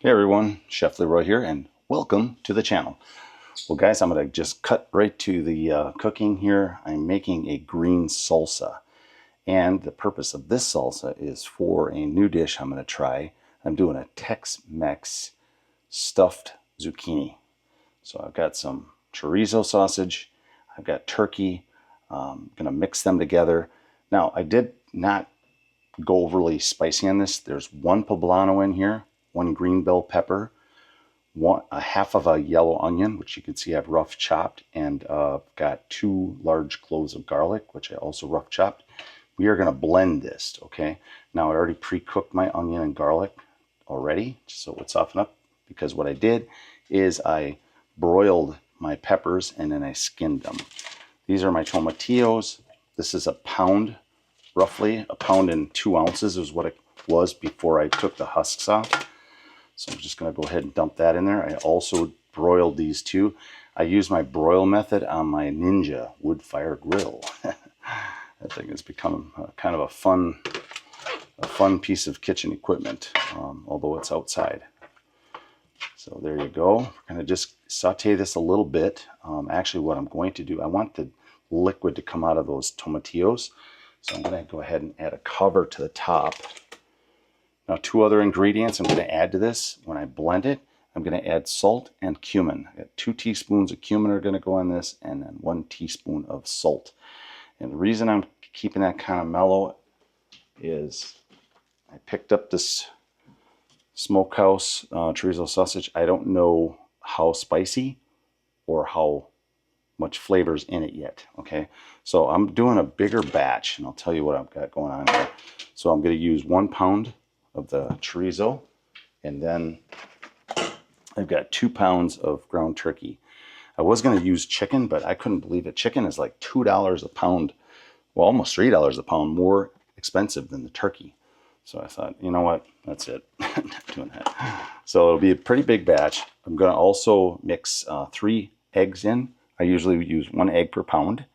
Hey everyone, Chef Leroy here, and welcome to the channel. Well guys, I'm going to just cut right to the cooking here. I'm making a green salsa, and the purpose of this salsa is for a new dish I'm going to try. I'm doing a Tex Mex Stuffed Zucchini. So I've got some chorizo sausage, I've got turkey. I'm going to mix them together. Now, I did not go overly spicy on this. There's one poblano in here, one green bell pepper, a half of a yellow onion, which you can see I've rough chopped, and got 2 large cloves of garlic, which I also rough chopped. We are going to blend this, okay? Now I already pre-cooked my onion and garlic already, so it would soften up, because what I did is I broiled my peppers and then I skinned them. These are my tomatillos. This is a pound, roughly a pound and 2 ounces is what it was before I took the husks off. So I'm just going to go ahead and dump that in there. I also broiled these too. I use my broil method on my Ninja wood fire grill. That thing has become kind of a fun piece of kitchen equipment, although it's outside. So there you go. We're going to just saute this a little bit. Actually, what I'm going to do, I want the liquid to come out of those tomatillos. So I'm going to go ahead and add a cover to the top. Now, 2 other ingredients I'm going to add to this. When I blend it, I'm going to add salt and cumin. I got 2 teaspoons of cumin are going to go on this, and then 1 teaspoon of salt. And the reason I'm keeping that kind of mellow is I picked up this smokehouse chorizo sausage. I don't know how spicy or how much flavors in it yet, okay? So I'm doing a bigger batch, and I'll tell you what I've got going on here. So I'm going to use 1 pound of the chorizo, and then I've got 2 pounds of ground turkey. I was going to use chicken, but I couldn't believe it. Chicken is like $2 a pound, well, almost $3 a pound more expensive than the turkey. So I thought, you know what, that's it. I'm not doing that. So it'll be a pretty big batch. I'm going to also mix 3 eggs in. I usually use 1 egg per pound.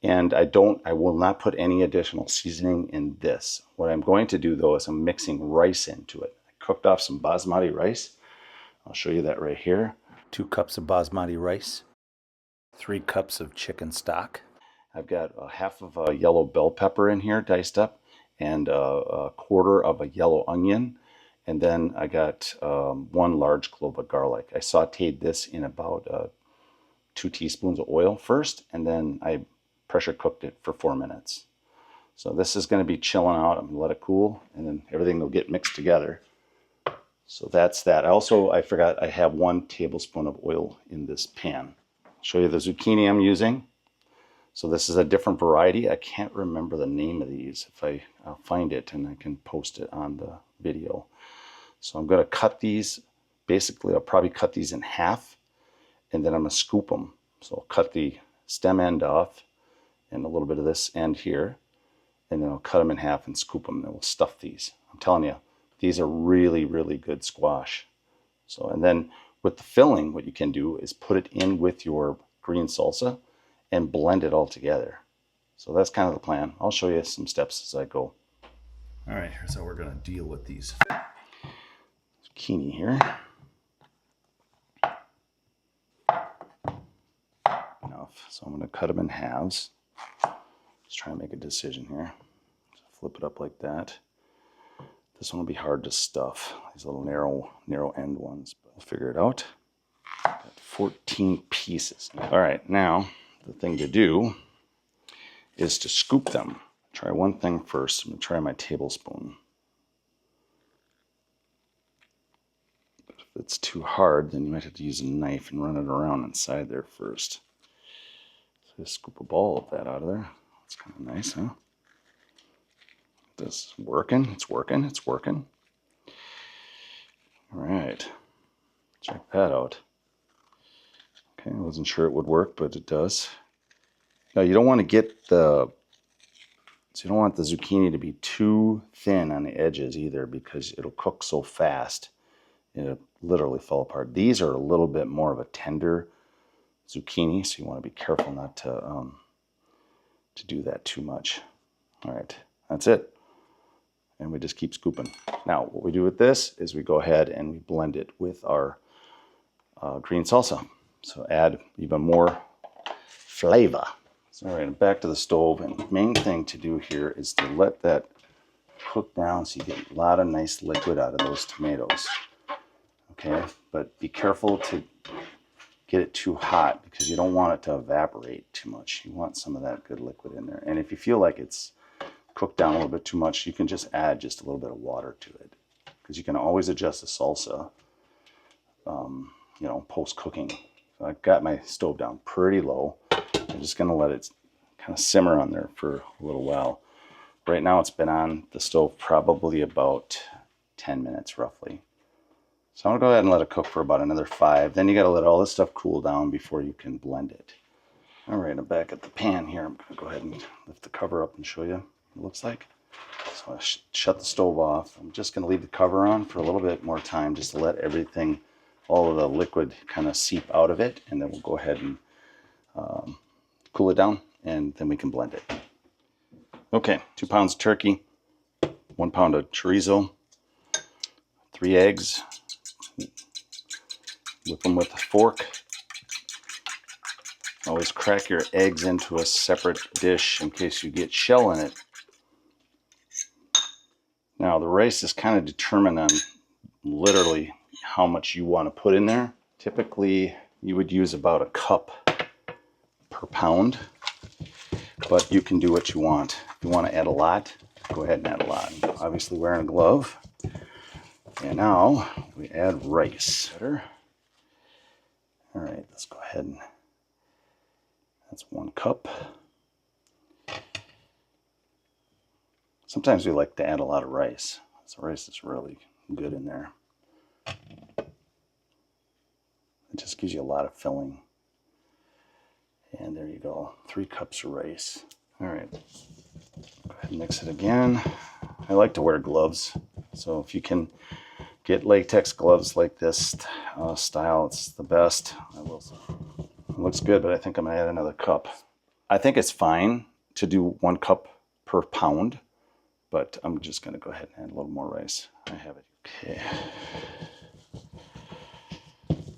And I will not put any additional seasoning in this. What I'm going to do though is I'm mixing rice into it. I cooked off some basmati rice. I'll show you that right here. 2 cups of basmati rice, 3 cups of chicken stock. I've got a half of a yellow bell pepper in here diced up, and a quarter of a yellow onion. And then I got 1 large clove of garlic. I sauteed this in about 2 teaspoons of oil first, and then I pressure cooked it for 4 minutes. So this is going to be chilling out. I'm going to let it cool, and then everything will get mixed together. So that's that. I forgot I have 1 tablespoon of oil in this pan. I'll show you the zucchini I'm using. So this is a different variety. I can't remember the name of these. I'll find it and I can post it on the video. So I'm going to cut these. Basically, I'll probably cut these in half, and then I'm going to scoop them. So I'll cut the stem end off and a little bit of this end here, and then I'll cut them in half and scoop them, and we'll stuff these. I'm telling you, these are really, really good squash. So, and then with the filling, what you can do is put it in with your green salsa and blend it all together. So that's kind of the plan. I'll show you some steps as I go. All right, here's how we're going to deal with these zucchini here. Enough. So I'm going to cut them in halves. Just try to make a decision here. So flip it up like that. This one will be hard to stuff. These little narrow end ones, but we'll figure it out. Got 14 pieces. All right, now the thing to do is to scoop them. Try one thing first. I'm going to try my tablespoon. But if it's too hard, then you might have to use a knife and run it around inside there first. So just scoop a ball of that out of there. That's kind of nice, huh? This is working. It's working. It's working. All right. Check that out. Okay, I wasn't sure it would work, but it does. Now you don't want to you don't want the zucchini to be too thin on the edges either, because it'll cook so fast it'll literally fall apart. These are a little bit more of a tender zucchini, so you want to be careful not to do that too much. All right, that's it. and we just keep scooping. Now, what we do with this is we go ahead and we blend it with our green salsa. So add even more flavor. So, all right, back to the stove, and the main thing to do here is to let that cook down so you get a lot of nice liquid out of those tomatoes. Okay, but be careful to get it too hot because you don't want it to evaporate too much. You want some of that good liquid in there. And if you feel like it's cooked down a little bit too much, you can just add just a little bit of water to it, because you can always adjust the salsa, you know, post-cooking. So I've got my stove down pretty low. I'm just going to let it kind of simmer on there for a little while. Right now it's been on the stove probably about 10 minutes roughly. So I'm going to go ahead and let it cook for about another 5. Then you got to let all this stuff cool down before you can blend it. All right, I'm back at the pan here. I'm going to go ahead and lift the cover up and show you what it looks like. So I shut the stove off. I'm just going to leave the cover on for a little bit more time just to let everything, all of the liquid kind of seep out of it. And then we'll go ahead and cool it down, and then we can blend it. Okay, 2 pounds of turkey, 1 pound of chorizo, 3 eggs. Whip them with a fork. Always crack your eggs into a separate dish in case you get shell in it. Now the rice is kind of determined on literally how much you want to put in there. Typically you would use about a cup per pound, but you can do what you want. If you want to add a lot, go ahead and add a lot. Obviously wearing a glove. And now we add rice. All right, let's go ahead and that's 1 cup. Sometimes we like to add a lot of rice. So rice is really good in there. It just gives you a lot of filling. And there you go, 3 cups of rice. All right, go ahead and mix it again. I like to wear gloves, so if you can get latex gloves like this style, it's the best. I will say. It looks good, but I think I'm gonna add another cup. I think it's fine to do 1 cup per pound, but I'm just gonna go ahead and add a little more rice. I have it. Okay.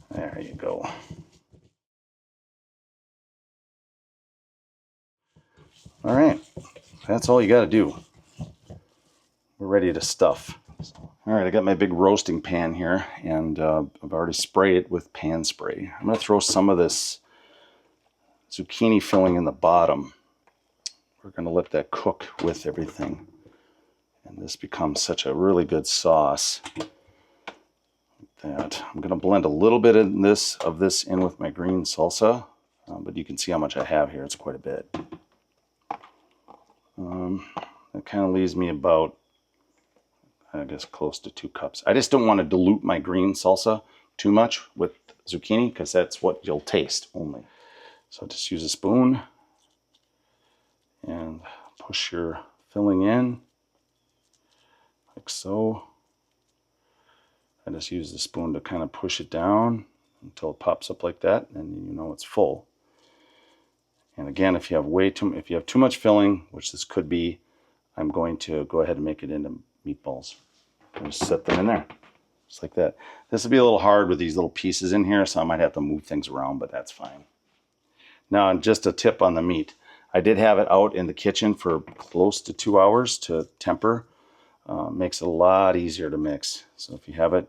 There you go. All right, that's all you gotta do. We're ready to stuff. All right, I got my big roasting pan here, and I've already sprayed it with pan spray. I'm gonna throw some of this zucchini filling in the bottom. We're going to let that cook with everything, and this becomes such a really good sauce. That I'm going to blend a little bit of this in with my green salsa, but you can see how much I have here. It's quite a bit. That kind of leaves me about, I guess, close to 2 cups. I just don't want to dilute my green salsa too much with zucchini, because that's what you'll taste only. So just use a spoon and push your filling in like so. I just use the spoon to kind of push it down until it pops up like that, and you know it's full. And again, if you have too much filling, which this could be, I'm going to go ahead and make it into meatballs. And just set them in there, just like that. This will be a little hard with these little pieces in here, so I might have to move things around, but that's fine. Now, just a tip on the meat. I did have it out in the kitchen for close to 2 hours to temper. Makes it a lot easier to mix. So if you have it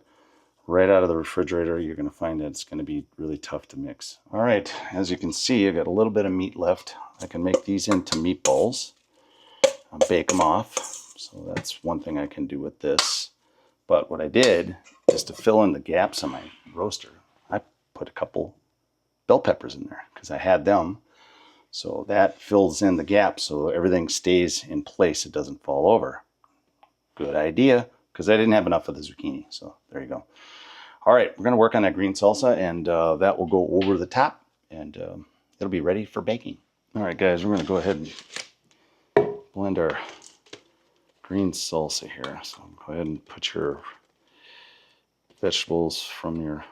right out of the refrigerator, you're going to find that it's going to be really tough to mix. All right, as you can see, I've got a little bit of meat left. I can make these into meatballs. I'll bake them off. So that's one thing I can do with this. But what I did, just to fill in the gaps on my roaster, I put a couple bell peppers in there because I had them. So that fills in the gap so everything stays in place. It doesn't fall over. Good idea, because I didn't have enough of the zucchini. So there you go. All right, we're going to work on that green salsa, and that will go over the top, and it'll be ready for baking. All right, guys, we're going to go ahead and blend our green salsa here. So go ahead and put your vegetables from your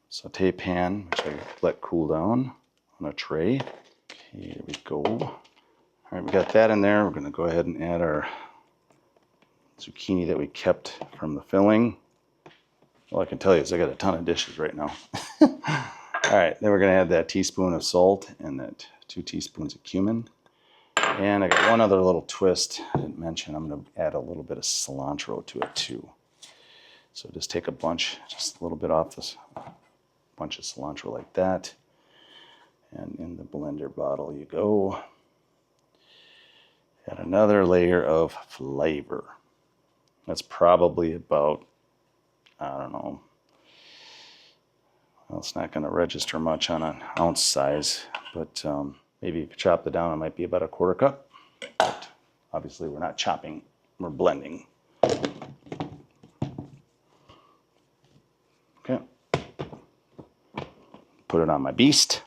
saute pan, which I let cool down, on a tray. Okay, there we go. All right, we got that in there. We're going to go ahead and add our zucchini that we kept from the filling. All I can tell you is I got a ton of dishes right now. All right, then we're gonna add that teaspoon of salt and that 2 teaspoons of cumin. And I got one other little twist I didn't mention. I'm gonna add a little bit of cilantro to it too. So just take a bunch, just a little bit off this bunch of cilantro like that. And in the blender bottle you go. Add another layer of flavor. That's probably about, I don't know, well, it's not going to register much on an ounce size, but maybe if you chop it down, it might be about a 1/4 cup. But obviously, we're not chopping, we're blending. Okay. Put it on my beast.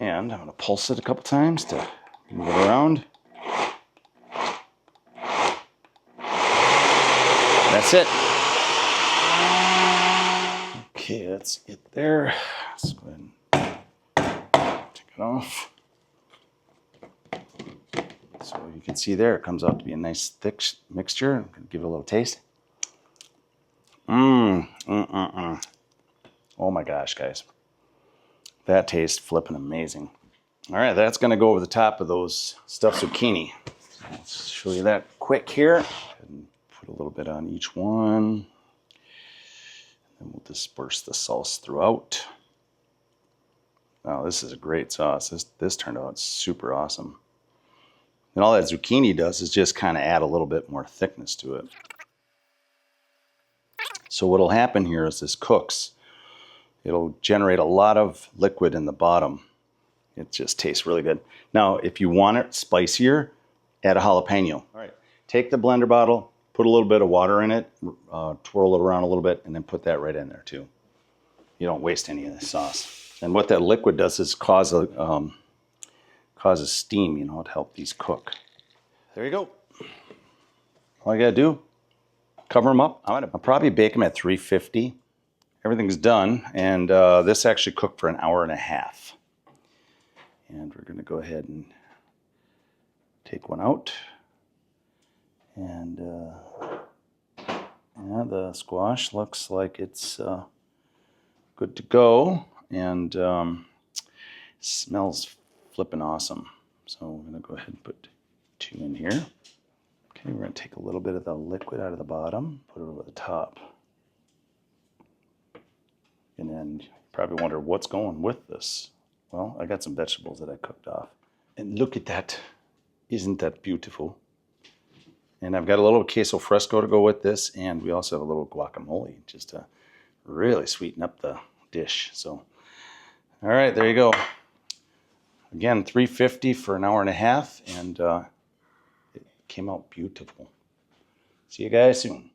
And I'm going to pulse it a couple times to move it around. That's it. Okay, that's it there. Let's go ahead and take it off. So you can see there, it comes out to be a nice thick mixture. I'm going to give it a little taste. Oh my gosh, guys. That tastes flipping amazing. All right, that's going to go over the top of those stuffed zucchini. So let's show you that quick here. And put a little bit on each one. And we'll disperse the sauce throughout. Now, this is a great sauce. This turned out super awesome. And all that zucchini does is just kind of add a little bit more thickness to it. So what'll happen here is this cooks. It'll generate a lot of liquid in the bottom. It just tastes really good. Now, if you want it spicier, add a jalapeno. All right, take the blender bottle, put a little bit of water in it, twirl it around a little bit, and then put that right in there too. You don't waste any of the sauce. And what that liquid does is causes steam, you know, to help these cook. There you go. All you gotta do, cover them up. I'll probably bake them at 350. Everything's done, and this actually cooked for an 1.5 hours. And we're gonna go ahead and take one out. And yeah, the squash looks like it's good to go, and smells flipping awesome. So we're gonna go ahead and put 2 in here. Okay, we're gonna take a little bit of the liquid out of the bottom, put it over the top. And then you probably wonder what's going with this. Well, I got some vegetables that I cooked off. And look at that. Isn't that beautiful? And I've got a little queso fresco to go with this, and we also have a little guacamole just to really sweeten up the dish. So, all right, there you go. Again, 350 for an 1.5 hours, and it came out beautiful. See you guys soon.